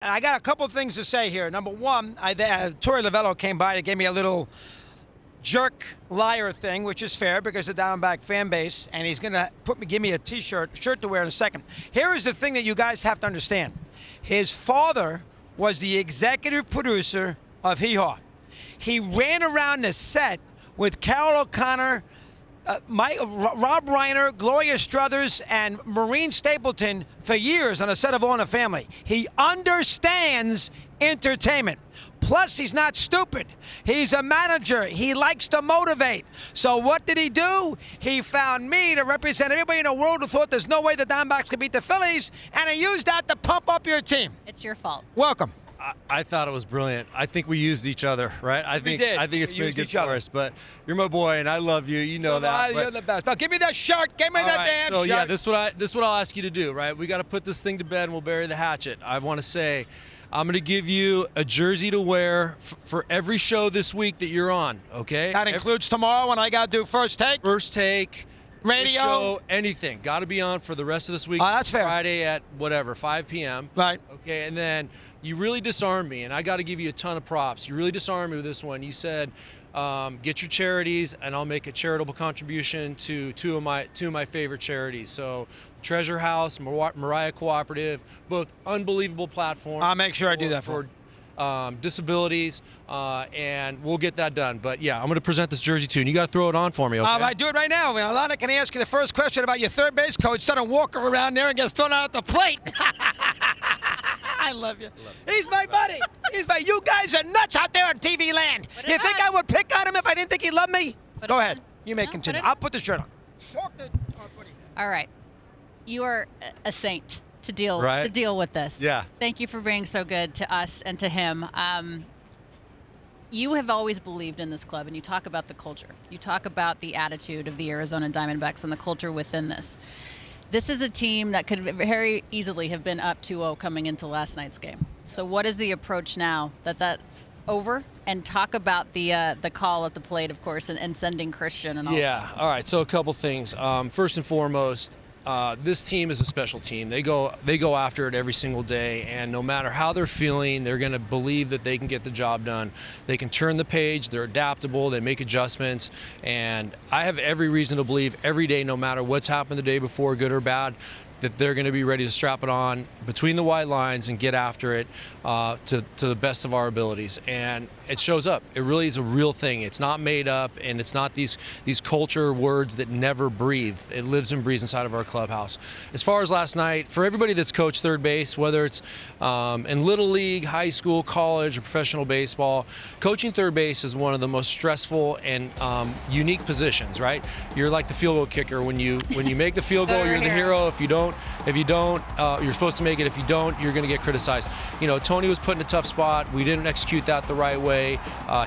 I got a couple of things to say here. Number one, Torey Lovullo came by to give me a little jerk liar thing, which is fair because of the Diamondback fan base, and he's going to give me a shirt to wear in a second. Here is the thing that you guys have to understand. His father was the executive producer of Hee Haw. He ran around the set with Carol O'Connor, Rob Reiner, Gloria Struthers, and Maureen Stapleton for years on a set of All in the Family. He understands entertainment. Plus, he's not stupid. He's a manager. He likes to motivate. So what did he do? He found me to represent everybody in the world who thought there's no way the Diamondbacks could beat the Phillies, and he used that to pump up your team. It's your fault. Welcome. I thought it was brilliant. I think we used each other, right? I think it's been good for us. But you're my boy, and I love you. You know that. You're the best. Now give me that shirt. Give me that damn shirt. So yeah, this is what I'll ask you to do, right? We got to put this thing to bed, and we'll bury the hatchet. I want to say, I'm going to give you a jersey to wear for every show this week that you're on. Okay? That includes tomorrow when I got to do First Take. First Take. Radio, show, anything. Got to be on for the rest of this week. Oh, that's fair. Friday at whatever, 5 p.m. Right. Okay, and then you really disarmed me, and I got to give you a ton of props. You really disarmed me with this one. You said, get your charities, and I'll make a charitable contribution to two of my favorite charities. So, Treasure House, Mariah Cooperative, both unbelievable platforms. I'll make sure I do that for disabilities, and we'll get that done. But yeah, I'm going to present this jersey to you, and you got to throw it on for me, okay? I do it right now. Alana, can I ask you the first question about your third base coach? Son of Walker around there and gets thrown out at the plate. I love you. He's my buddy. You guys are nuts out there in TV land. You think I would pick on him if I didn't think he loved me? Go ahead. You may continue. I'll put the shirt on. All right. You are a saint to deal with this. Yeah. Thank you for being so good to us and to him. You have always believed in this club, and you talk about the culture. You talk about the attitude of the Arizona Diamondbacks and the culture within this. This is a team that could very easily have been up 2-0 coming into last night's game. So what is the approach now that that's over? And talk about the call at the plate, of course, and sending Christian and all. Yeah. All right. So a couple things. First and foremost, this team is a special team. They go after it every single day, and no matter how they're feeling, they're going to believe that they can get the job done. They can turn the page. They're adaptable. They make adjustments, and I have every reason to believe every day, no matter what's happened the day before, good or bad, that they're going to be ready to strap it on between the white lines and get after it to the best of our abilities. And it shows up. It really is a real thing. It's not made up, and it's not these culture words that never breathe. It lives and breathes inside of our clubhouse. As far as last night, for everybody that's coached third base, whether it's in Little League, high school, college, or professional baseball, coaching third base is one of the most stressful and unique positions, right? You're like the field goal kicker. When you make the field goal, you're the hero. If you don't, you're supposed to make it. If you don't, you're going to get criticized. You know, Tony was put in a tough spot. We didn't execute that the right way.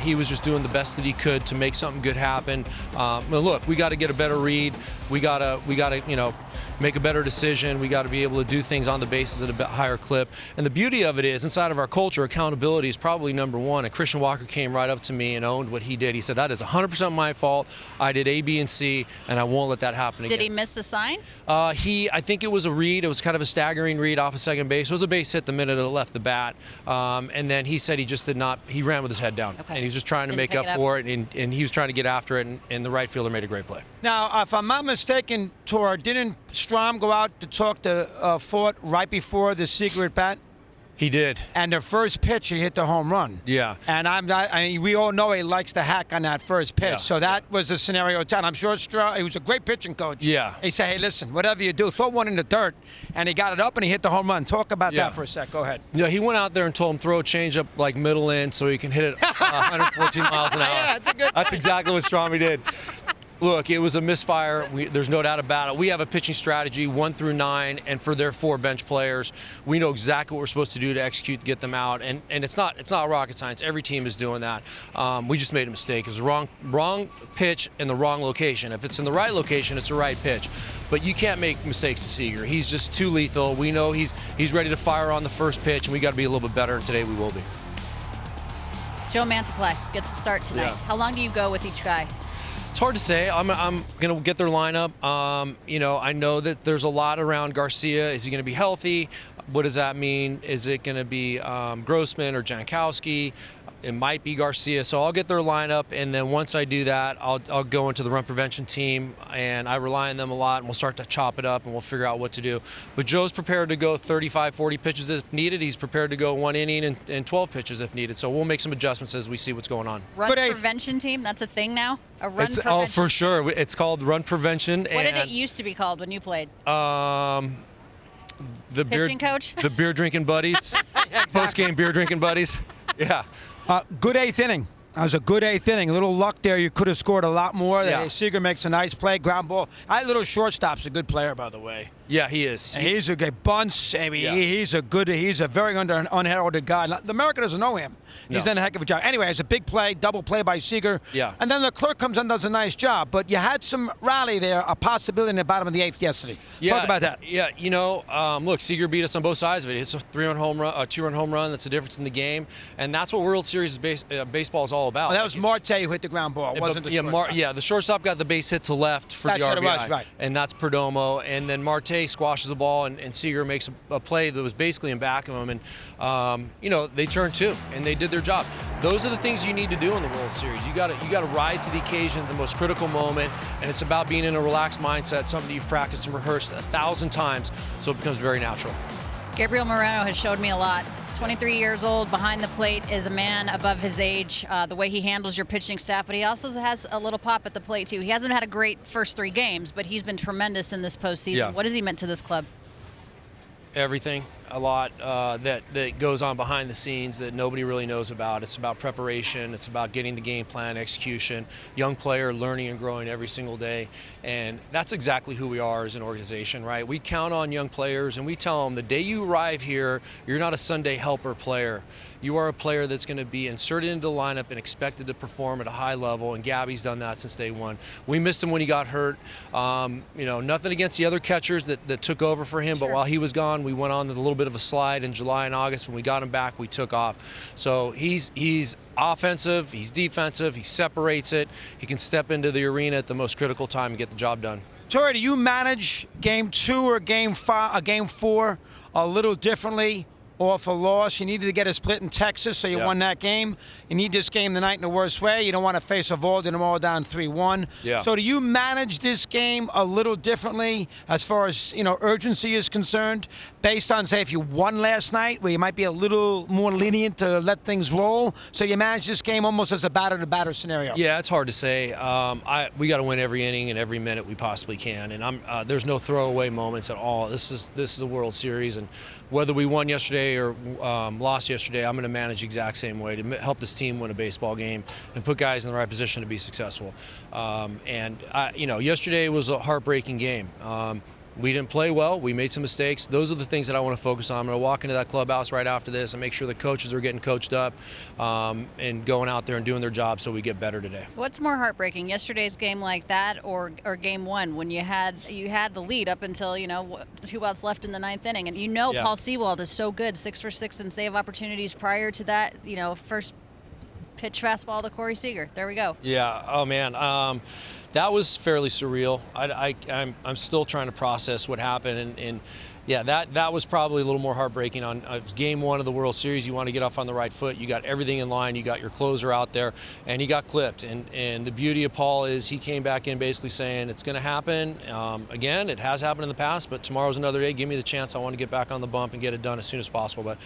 He was just doing the best that he could to make something good happen. But look, we got to get a better read. We got to, make a better decision. We got to be able to do things on the bases at a bit higher clip. And the beauty of it is, inside of our culture, accountability is probably number one. And Christian Walker came right up to me and owned what he did. He said, that is 100% my fault. I did A, B, and C, and I won't let that happen again. Did he miss the sign? I think it was a read. It was kind of a staggering read off of second base. It was a base hit the minute it left the bat. And then he said he just did not, he ran with his head down. Okay. And he was just trying to make up for it, and he was trying to get after it, and the right fielder made a great play. Now, if I'm not mistaken, Tor, didn't Strom go out to talk to Fort right before the secret bat? He did. And the first pitch, he hit the home run. Yeah. And we all know he likes to hack on that first pitch. Yeah. So that was the scenario. And I'm sure Strom, he was a great pitching coach. Yeah. He said, hey, listen, whatever you do, throw one in the dirt. And he got it up and he hit the home run. Talk about that for a sec. Go ahead. Yeah, he went out there and told him throw a changeup like middle in so he can hit it 114 miles an hour. Yeah, that's exactly what Stromy did. Look, it was a misfire. There's no doubt about it. We have a pitching strategy 1 through 9, and for their 4 bench players, we know exactly what we're supposed to do to execute to get them out. And it's not rocket science. Every team is doing that. We just made a mistake. It was the wrong pitch in the wrong location. If it's in the right location, it's the right pitch. But you can't make mistakes to Seager. He's just too lethal. We know he's ready to fire on the first pitch, and we got to be a little bit better. And today we will be. Joe Mantiply gets the start tonight. Yeah. How long do you go with each guy? It's hard to say. I'm going to get their lineup. I know that there's a lot around Garcia. Is he going to be healthy? What does that mean? Is it going to be Grossman or Jankowski? It might be Garcia. So I'll get their lineup, and then once I do that, I'll go into the run prevention team, and I rely on them a lot, and we'll start to chop it up, and we'll figure out what to do. But Joe's prepared to go 35, 40 pitches if needed. He's prepared to go 1 inning and 12 pitches if needed. So we'll make some adjustments as we see what's going on. Run prevention team, that's a thing now? A run prevention? Oh, for sure. It's called run prevention. What did it used to be called when you played? The pitching coach? The beer drinking buddies. Exactly. Post-game beer drinking buddies. Yeah. Good 8th inning. That was a good 8th inning. A little luck there. You could have scored a lot more. Yeah. Seager makes a nice play, ground ball. That little shortstop's a good player, by the way. Yeah, he is. And he's a good bunts. I mean, Yeah. he's a very unheralded guy. America doesn't know him. He's No. done a heck of a job. Anyway, it's a big play, double play by Seager. Yeah. And then the clerk comes in and does a nice job. But you had some rally there, a possibility in the bottom of the 8th yesterday. Yeah, Talk about that. Yeah, look, Seager beat us on both sides of it. It's a 3-run home run, a 2-run home run. That's the difference in the game, and that's what World Series baseball is all about. Oh, that was Marte who hit the ground ball. It wasn't the shortstop. The shortstop got the base hit to left for That's the what RBI, it was, right. and that's Perdomo. And then Marte squashes the ball, and Seager makes a play that was basically in back of him, and they turned 2, and they did their job. Those are the things you need to do in the World Series. You got to rise to the occasion at the most critical moment, and it's about being in a relaxed mindset, something that you've practiced and rehearsed 1,000 times, so it becomes very natural. Gabriel Moreno has showed me a lot. 23 years old, behind the plate, is a man above his age. The way he handles your pitching staff, but he also has a little pop at the plate too. He hasn't had a great first 3 games, but he's been tremendous in this postseason. Yeah. What has he meant to this club? Everything, a lot that goes on behind the scenes that nobody really knows about. It's about preparation. It's about getting the game plan, execution, young player learning and growing every single day. And that's exactly who we are as an organization, right? We count on young players, and we tell them the day you arrive here, you're not a Sunday helper player. You are a player that's going to be inserted into the lineup and expected to perform at a high level, and Gabby's done that since day one. We missed him when he got hurt. Nothing against the other catchers that took over for him, but while he was gone, we went on with a little bit of a slide in July and August. When we got him back, we took off. So he's offensive, he's defensive, he separates it. He can step into the arena at the most critical time and get the job done. Torey, do you manage game 2 or game 4 a little differently off a loss? You needed to get a split in Texas, so you won that game. You need this game tonight in the worst way. You don't want to face Evaldi tomorrow down 3-1. Yeah. So do you manage this game a little differently as far as urgency is concerned, based on, say, if you won last night, where you might be a little more lenient to let things roll? So you manage this game almost as a batter-to-batter scenario. Yeah, it's hard to say. We got to win every inning and every minute we possibly can, and there's no throwaway moments at all. This is a World Series, and whether we won yesterday or lost yesterday, I'm going to manage the exact same way to help this team win a baseball game and put guys in the right position to be successful. Yesterday was a heartbreaking game. We didn't play well. We made some mistakes. Those are the things that I want to focus on. I'm going to walk into that clubhouse right after this and make sure the coaches are getting coached up and going out there and doing their job so we get better today. What's more heartbreaking, yesterday's game like that, or game 1 when you had the lead up until 2 outs left in the 9th inning, and Paul Sewald is so good, 6 for 6 in save opportunities prior to that. First pitch fastball to Corey Seager. There we go. Yeah. Oh man. That was fairly surreal. I'm still trying to process what happened, and that was probably a little more heartbreaking. On game 1 of the World Series, you want to get off on the right foot. You got everything in line. You got your closer out there, and he got clipped. And the beauty of Paul is he came back in basically saying it's going to happen. Again, it has happened in the past, but tomorrow's another day. Give me the chance. I want to get back on the bump and get it done as soon as possible. But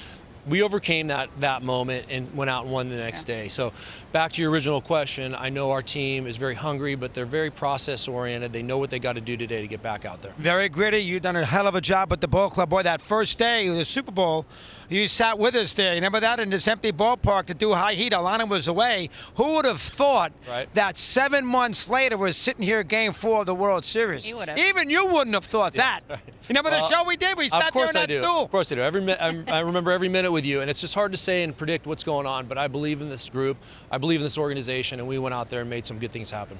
we overcame that moment and went out and won the next day. So back to your original question, I know our team is very hungry, but they're very process-oriented. They know what they got to do today to get back out there. Very gritty. You've done a hell of a job with the ball club. Boy, that first day of the Super Bowl, you sat with us there. You remember that, in this empty ballpark to do high heat? Alana was away. Who would have thought that 7 months later we're sitting here game 4 of the World Series? He would have. Even you wouldn't have thought that. You remember the show we did? We sat there in that stool. Of course I do. I remember every minute with you, and it's just hard to say and predict what's going on, but I believe in this group. I believe in this organization, and we went out there and made some good things happen.